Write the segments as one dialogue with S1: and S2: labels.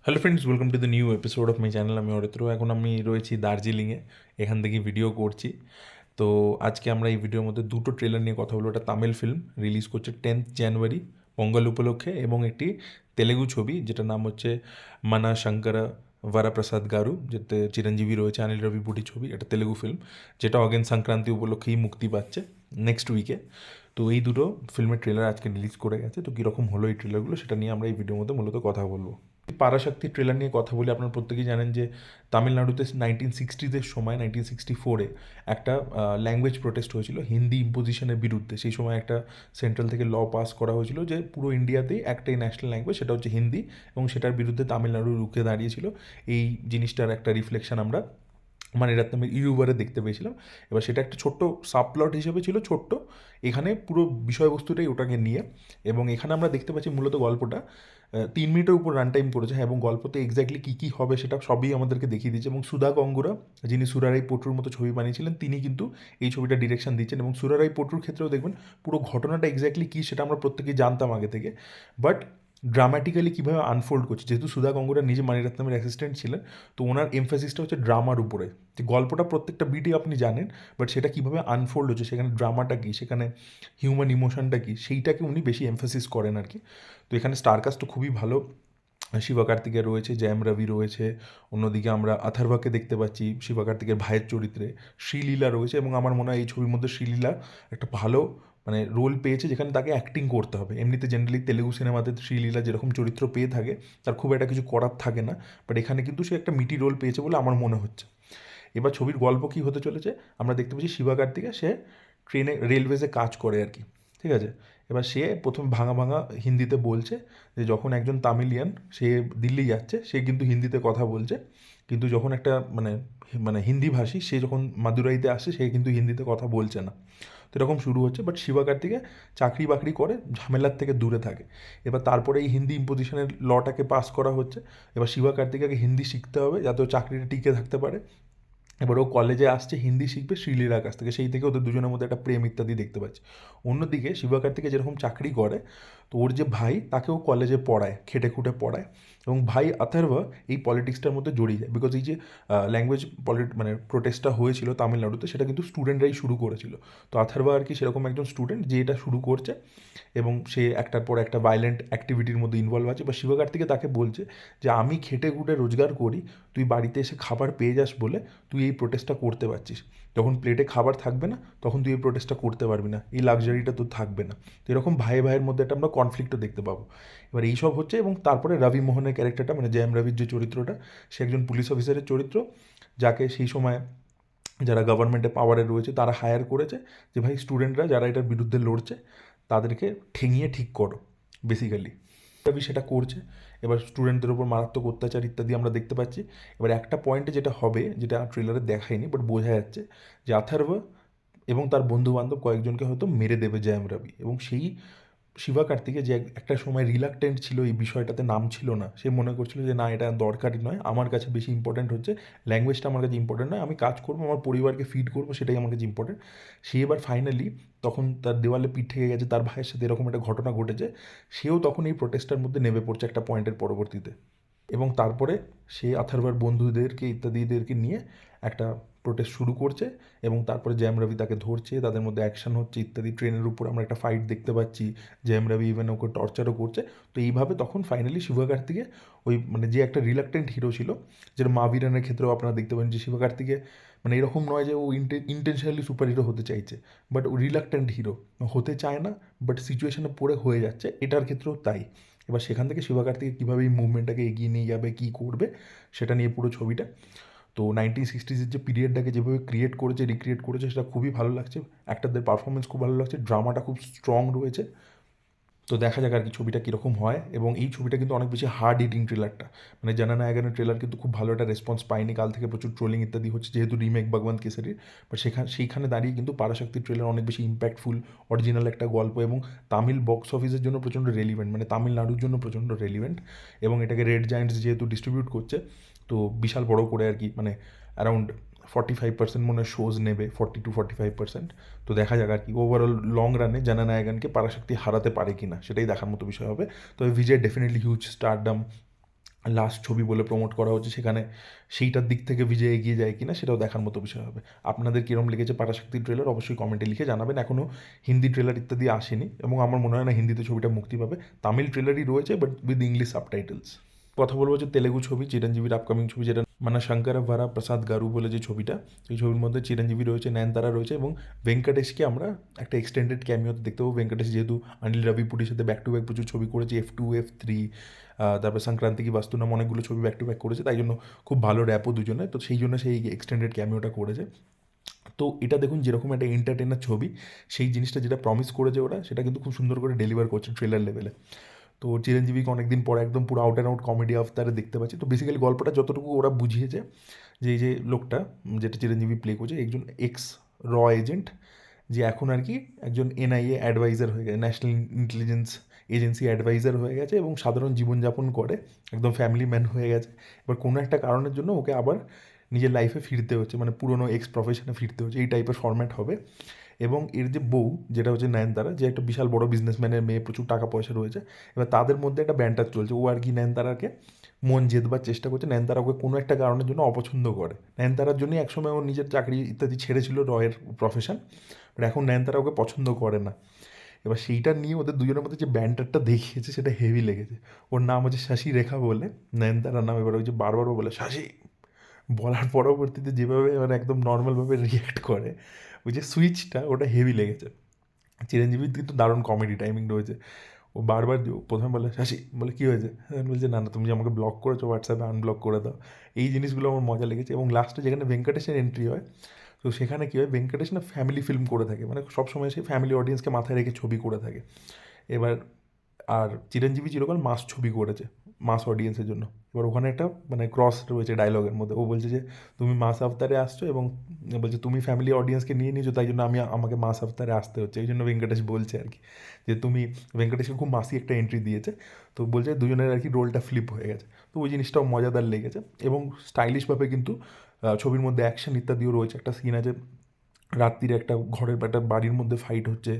S1: Hello friends, welcome to the new episode of my channel. আমি অরিত্র। এখন আমি রয়েছি দার্জিলিংয়ে, এখান থেকে ভিডিও করছি। তো আজকে আমরা এই ভিডিওর মধ্যে দুটো ট্রেলার নিয়ে কথা বলবো। একটা তামিল ফিল্ম রিলিজ করছে 10th জানুয়ারি পঙ্গল উপলক্ষে, এবং একটি তেলেগু ছবি যেটার নাম হচ্ছে মানা শঙ্কর বরপ্রসাদ গারু, যেতে চিরঞ্জীবী রয়েছে, অনিল রাভিপুটি ছবি। এটা তেলেগু ফিল্ম যেটা অগেন সংক্রান্তি উপলক্ষেই মুক্তি পাচ্ছে নেক্সট উইকে। তো এই দুটো ফিল্মের ট্রেলার আজকে রিলিজ করে গেছে। তো কীরকম হলো এই ট্রেলারগুলো সেটা নিয়ে আমরা এই ভিডিওর মধ্যে মূলত কথা বলবো। পারাশক্তি ট্রেলার নিয়ে কথা বলি। আপনারা প্রত্যেকেই জানেন যে তামিলনাড়ুতে 1960s সময় 1964 একটা ল্যাঙ্গুয়েজ প্রোটেস্ট হয়েছিল হিন্দি ইম্পোজিশনের বিরুদ্ধে। সেই সময় একটা সেন্ট্রাল থেকে ল পাস করা হয়েছিল যে পুরো ইন্ডিয়াতেই একটাই ন্যাশনাল ল্যাঙ্গুয়েজ, সেটা হচ্ছে হিন্দি, এবং সেটার বিরুদ্ধে তামিলনাড়ু রুখে দাঁড়িয়েছিল। এই জিনিসটার একটা রিফ্লেকশন আমরা মানিরত্নমের ইউবারে দেখতে পেয়েছিলাম। এবার সেটা একটা ছোট্ট সাবপ্লট হিসেবে ছিল, ছোট্ট। এখানে পুরো বিষয়বস্তুটাই ওটাকে নিয়ে, এবং এখানে আমরা দেখতে পাচ্ছি মূলত গল্পটা 3 মিনিটের উপর রান টাইম করেছে। হ্যাঁ, এবং গল্পতে এক্স্যাক্টলি কী কী হবে সেটা সবই আমাদেরকে দেখিয়ে দিচ্ছে। এবং সুধা গঙ্গুরা, যিনি সুরারাই পটুর মতো ছবি বানিয়েছিলেন, তিনি কিন্তু এই ছবিটা ডিরেকশন দিচ্ছেন। এবং সুরারাই পটুর ক্ষেত্রেও দেখবেন পুরো ঘটনাটা এক্স্যাক্টলি কী সেটা আমরা প্রত্যেকেই জানতাম আগে থেকে, বাট ড্রামাটিক্যালি কীভাবে আনফোল্ড করছে। যেহেতু সুধা গঙ্গুরা নিজে মানিরত্নমের অ্যাসিস্ট্যান্ট ছিলেন, তো ওনার এমফাসিসটা হচ্ছে ড্রামার উপরে। যে গল্পটা প্রত্যেকটা বিটই আপনি জানেন, বাট সেটা কীভাবে আনফোল্ড হচ্ছে, সেখানে ড্রামাটা কী, সেখানে হিউম্যান ইমোশনটা কী, সেইটাকে উনি বেশি এমফাসিস করেন আর কি। তো এখানে স্টারকাস্ট তো খুবই ভালো। শিবকার্তিকেয় রয়েছে, জয়ম রবি রয়েছে, অন্যদিকে আমরা অথর্বকে দেখতে পাচ্ছি শিবকার্তিকের ভাইয়ের চরিত্রে, শ্রীলীলা রয়েছে। এবং আমার মনে হয় এই ছবির মধ্যে শ্রীলীলা একটা ভালো মানে রোল পেয়েছে, যেখানে তাকে অ্যাক্টিং করতে হবে। এমনিতে জেনারেলি তেলেগু সিনেমাতে শ্রীলীলা যেরকম চরিত্র পেয়ে থাকে, তার খুব একটা কিছু করার থাকে না, বাট এখানে কিন্তু সে একটা মিটি রোল পেয়েছে বলে আমার মনে হচ্ছে। এবার ছবির গল্প কী হতে চলেছে, আমরা দেখতে পাচ্ছি শিবকার্তিকেয় সে ট্রেনে রেলওয়েজে কাজ করে আর কি, ঠিক আছে। এবার সে প্রথম ভাঙা ভাঙা হিন্দিতে বলছে যে যখন একজন তামিলিয়ান সে দিল্লি যাচ্ছে, সে কিন্তু হিন্দিতে কথা বলছে, কিন্তু যখন একটা মানে মানে হিন্দিভাষী সে যখন মাদুরাইতে আসে, সে কিন্তু হিন্দিতে কথা বলছে না। তো এরকম শুরু হচ্ছে, বাট শিবকার্তিকে চাকরি বাকরি করে, ঝামেলার থেকে দূরে থাকে। এবার তারপরে এই হিন্দি ইম্পোজিশনের লটাকে পাস করা হচ্ছে। এবার শিবকার্তিকেকে হিন্দি শিখতে হবে যাতে ও চাকরিটা টিকে থাকতে পারে। এবার ও কলেজে আসছে, হিন্দি শিখবে শ্রীলীলার কাছ থেকে, সেই থেকে ওদের দুজনের মধ্যে একটা প্রেম ইত্যাদি দেখতে পাচ্ছি। অন্যদিকে শিবকার্তিকে যেরকম চাকরি করে, তো ওর যে ভাই তাকেও কলেজে পড়ায়, খেটে খুঁটে পড়ায়, এবং ভাই অথর্ব এই পলিটিক্সটার মধ্যে জড়িয়ে যায়। বিকজ এই যে ল্যাঙ্গুয়েজ মানে প্রোটেস্টটা হয়েছিল তামিলনাড়ুতে, সেটা কিন্তু স্টুডেন্টরাই শুরু করেছিল। তো অথর্ব আর কি সেরকম একজন স্টুডেন্ট যে এটা শুরু করছে, এবং সে একটার পর একটা ভায়োলেন্ট অ্যাক্টিভিটির মধ্যে ইনভলভ আছে। বা শিবকার্তিকে তাকে বলছে যে আমি খেটে খুঁটে রোজগার করি, তুই বাড়িতে এসে খাবার পেয়ে যাস বলে তুই এই প্রোটেস্টটা করতে পারছিস। যখন প্লেটে খাবার থাকবে না, তখন তুই এই প্রোটেস্টটা করতে পারবি না, এই লাক্সারিটা তোর থাকবে না। তো এরকম ভাই ভাইয়ের মধ্যে একটা আমরা কনফ্লিক্টও দেখতে পাবো। এবার এইসব হচ্ছে, এবং তারপরে রবি মোহনের ক্যারেক্টারটা, মানে জয়ম রবির যে চরিত্রটা, সে একজন পুলিশ অফিসারের চরিত্র, যাকে সেই সময় যারা গভর্নমেন্টে পাওয়ারে রয়েছে তারা হায়ার করেছে যে ভাই স্টুডেন্টরা যারা এটার বিরুদ্ধে লড়ছে তাদেরকে ঠেঙিয়ে ঠিক করো বেসিক্যালি। রবি সেটা করছে। এবার স্টুডেন্টদের উপর মারাত্মক অত্যাচার ইত্যাদি আমরা দেখতে পাচ্ছি। এবার একটা পয়েন্টে যেটা হবে, যেটা ট্রেলারে দেখায়নি বাট বোঝা যাচ্ছে, যে অথর্ব এবং তার বন্ধুবান্ধব কয়েকজনকে হয়তো মেরে দেবে জয়ম রবি। এবং সেই শিবকার্তিকে যে একটা সময় রিলাক্টেন্ট ছিল, এই বিষয়টাতে নাম ছিল না, সে মনে করছিল যে না এটা দরকারই নয়, আমার কাছে বেশি ইম্পর্ট্যান্ট হচ্ছে ল্যাঙ্গুয়েজটা, আমার কাছে ইম্পর্ট্যান্ট নয়, আমি কাজ করবো, আমার পরিবারকে ফিড করবো, সেটাই আমার কাছে ইম্পর্ট্যান্ট। সে এবার ফাইনালি তখন তার দেওয়ালে পিঠ থেকে গেছে, তার ভাইয়ের সাথে এরকম একটা ঘটনা ঘটেছে, সেও তখন এই প্রোটেস্টার মধ্যে নেমে পড়ছে একটা পয়েন্টের পরবর্তীতে। এবং তারপরে সে অথর্বর বন্ধুদেরকে ইত্যাদিদেরকে নিয়ে একটা প্রোটেস্ট শুরু করছে, এবং তারপরে জয়ম রবি তাকে ধরছে, তাদের মধ্যে অ্যাকশন হচ্ছে ইত্যাদি। ট্রেনের উপর আমরা একটা ফাইট দেখতে পাচ্ছি, জয়ম রবি ইভেন ওকে টর্চারও করছে। তো এইভাবে তখন ফাইনালি শিবকার্তিকে ওই মানে যে একটা রিলাক্টেন্ট হিরো ছিল, যেটা মাভিরানের ক্ষেত্রেও আপনারা দেখতে পাবেন যে শিবকার্তিকে মানে এরকম নয় যে ও ইন্টেনশনালি সুপার হিরো হতে চাইছে, বাট ও রিলাক্টেন্ট হিরো হতে চায় না, বাট সিচুয়েশনে পড়ে হয়ে যাচ্ছে, এটার ক্ষেত্রেও তাই। এবার সেখান থেকে শিবকার্তিকে কীভাবে এই মুভমেন্টটাকে এগিয়ে নিয়ে যাবে, কী করবে, সেটা নিয়ে পুরো ছবিটা। তো 1960s যে পিরিয়ডটাকে যেভাবে ক্রিয়েট করেছে, রিক্রিয়েট করেছে, সেটা খুবই ভালো লাগছে। অ্যাক্টরদের পারফরমেন্স খুব ভালো লাগছে, ড্রামাটা খুব স্ট্রং রয়েছে। তো দেখা যাক আর কি ছবিটা কীরকম হয়। এবং এই ছবিটা কিন্তু অনেক বেশি হার্ড হিটিং ট্রেলারটা, মানে জননায়কের ট্রেলার কিন্তু খুব ভালো একটা রেসপন্স পায়নি, কাল থেকে প্রচুর ট্রোলিং ইত্যাদি হচ্ছে, যেহেতু রিমেক ভগবান কেসারির। বাট সেইখানে দাঁড়িয়ে কিন্তু পারাশক্তির ট্রেলার অনেক বেশি ইম্প্যাক্টফুল, অরিজিনাল একটা গল্প, এবং তামিল বক্স অফিসের জন্য প্রচণ্ড রেলিভেন্ট, মানে তামিলনাড়ুর জন্য প্রচণ্ড রেলিভেন্ট। এবং এটাকে রেড জায়েন্টস যেহেতু ডিস্ট্রিবিউট করছে, তো বিশাল বড় করে আর কি, মানে অ্যারাউন্ড 45% মনে হয় শোজ নেবে, 40 to 45%। তো দেখা যাক আর কি ওভারঅল লং রানে জননায়কনকে পারাশক্তি হারাতে পারে কি না, সেটাই দেখার মতো বিষয় হবে। তবে বিজয় ডেফিনেটলি হিউজ স্টারডাম, লাস্ট ছবি বলে প্রমোট করা হচ্ছে, সেখানে সেইটার দিক থেকে বিজয় এগিয়ে যায় কিনা সেটাও দেখার মতো বিষয় হবে। আপনাদের কীরকম লেগেছে পারাশক্তি ট্রেলার অবশ্যই কমেন্টে লিখে জানাবেন। এখনও হিন্দি ট্রেলার ইত্যাদি আসেনি এবং আমার মনে হয় না হিন্দিতে ছবিটা মুক্তি পাবে। তামিল ট্রেলারই রয়েছে, বাট উইথ ইংলিশ সাবটাইটেলস। কথা বলবো যে তেলেগু ছবি, চিরঞ্জীবির আপকামিং ছবি, যেটা মানে শঙ্কর ভারা প্রসাদ গারু বলে যে ছবিটা, এই ছবির মধ্যে চিরঞ্জীবী রয়েছে, নয়নতারা রয়েছে এবং ভেঙ্কটেশকে আমরা একটা এক্সটেন্ডেড ক্যামিওতে দেখতে পাবো। ভেঙ্কটেশ যেহেতু অনিল রাভিপুরির সাথে ব্যাক টু ব্যাক প্রচুর ছবি করেছে, F2, F3, তারপর সংক্রান্তি কি বাস্তু নাম অনেকগুলো ছবি ব্যাক টু ব্যাক করেছে, তাই জন্য খুব ভালো র্যাপও দুজনে, তো সেই জন্য সেই এক্সটেন্ডেড ক্যামিওটা করেছে। তো এটা দেখুন যেরকম একটা এন্টারটেনার ছবি, সেই জিনিসটা যেটা প্রমিস করেছে ওরা সেটা কিন্তু খুব সুন্দর করে ডেলিভার করছে ট্রেলার লেভেলে। তো চিরঞ্জীবীকে অনেকদিন পরে একদম পুরো আউট অ্যান্ড আউট কমেডি অবতারে দেখতে পাচ্ছি। তো বেসিক্যালি গল্পটা যতটুকু ওরা বুঝিয়েছে, যে এই যে লোকটা যেটা চিরঞ্জীবী প্লে করছে, একজন এক্স র এজেন্ট, যে এখন আর কি একজন NIA অ্যাডভাইজার হয়ে গেছে, ন্যাশনাল ইন্টেলিজেন্স এজেন্সি অ্যাডভাইজার হয়ে গেছে এবং সাধারণ জীবনযাপন করে, একদম ফ্যামিলি ম্যান হয়ে গেছে। এবার কোনো একটা কারণের জন্য ওকে আবার নিজের লাইফে ফিরতে হচ্ছে, মানে পুরনো এক্স প্রফেশনে ফিরতে হচ্ছে, এই টাইপের ফরম্যাট হবে। এবং এর যে বউ, যেটা হচ্ছে নয়নতারা, যে একটা বিশাল বড় বিজনেসম্যানের মেয়ে, প্রচুর টাকা পয়সা রয়েছে, এবার তাদের মধ্যে একটা ব্যান্টার চলছে। ও আর কি নয়নতারাকে মন জেতবার চেষ্টা করছে। নয়নতারা ওকে কোনো একটা কারণের জন্য অপছন্দ করে। নয়নতারার জন্যই একসময় ও নিজের চাকরি ইত্যাদি ছেড়েছিল, রয়ের প্রফেশন, বাট এখন নয়নতারা ওকে পছন্দ করে না। এবার সেইটা নিয়ে ওদের দুজনের মধ্যে যে ব্যান্টারটা দেখিয়েছে সেটা হেভি লেগেছে। ওর নাম হচ্ছে শশী রেখা বলে, নয়নতারার নাম। এবার ওই যে বারবারও বলে শশী, বলার পরবর্তীতে যেভাবে মানে একদম নর্মালভাবে রিয়্যাক্ট করে, ওই যে সুইচটা, ওটা হেভি লেগেছে। চিরঞ্জীবীর কিন্তু দারুণ কমেডি টাইমিং রয়েছে। ও বারবার প্রথমে বলে শশী, বলে কী হয়েছে, আমি বলছে না না, তুমি যে আমাকে ব্লক করেছো হোয়াটসঅ্যাপে, আনব্লক করে দাও। এই জিনিসগুলো আমার মজা লেগেছে। এবং লাস্টে যেখানে ভেঙ্কটেশের এন্ট্রি হয়, তো সেখানে কী হয়, ভেঙ্কটেশ না ফ্যামিলি ফিল্ম করে থাকে, মানে সবসময় সে ফ্যামিলি অডিয়েন্সকে মাথায় রেখে ছবি করে থাকে। এবার আর চিরঞ্জীবী চিরকাল মাস ছবি করেছে, মাস অডিয়েন্সের জন্য। এবার ওখানে একটা মানে ক্রস রয়েছে ডায়লগের মধ্যে। ও বলছে যে তুমি মাস আফতারে আসছো, এবং বলছে তুমি ফ্যামিলি অডিয়েন্সকে নিয়ে নিয়েছো, তাই জন্য আমাকে মাস আফতারে আসতে হচ্ছে। এই জন্য ভেঙ্কটেশ বলছে আর কি, যে তুমি, ভেঙ্কটেশকে খুব মাসি একটা এন্ট্রি দিয়েছে। তো বলছে দুজনের আর কি রোলটা ফ্লিপ হয়ে গেছে। তো ওই জিনিসটাও মজাদার লেগেছে। এবং স্টাইলিশভাবে কিন্তু ছবির মধ্যে অ্যাকশন ইত্যাদিও রয়েছে। একটা সিন আছে রাত্রিরে, একটা ঘরের একটা বাড়ির মধ্যে ফাইট হচ্ছে,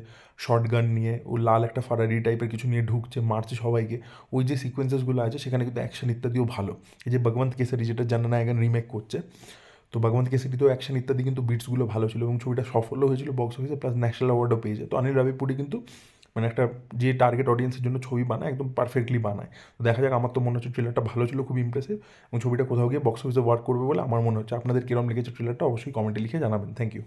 S1: শর্ট গান নিয়ে ও লাল একটা ফারারি টাইপের কিছু নিয়ে ঢুকছে, মারছে সবাইকে। ওই যে সিকোয়েন্সেসগুলো আছে সেখানে কিন্তু অ্যাকশন ইত্যাদিও ভালো। এই যে ভগবন্ত কেসারি, যেটা জানা এখন রিমেক করছে, তো ভগবন্ত কেসারিতেও অ্যাকশন ইত্যাদি কিন্তু বিটসগুলো ভালো ছিল এবং ছবিটা সফলও হয়েছিল বক্স অফিসে, প্লাস ন্যাশনাল অ্যাওয়ার্ডও পেয়েছে। তো অনিল রাভিপুরি কিন্তু মানে একটা যে টার্গেট অডিয়েন্সের জন্য ছবি বানায়, একদম পারফেক্টলি বানায়। তো দেখা যাক, আমার তো মনে হচ্ছে ট্রেলারটা ভালো ছিল, খুব ইমপ্রেসিভ, এবং ছবিটা কোথাও গিয়ে বক্স অফিসে ওয়ার্ক করবে বলে আমার মনে হচ্ছে। আপনাদের কীরকম লেগেছে ট্রেলারটা অবশ্যই কমেন্টে লিখে জানাবেন। Thank you.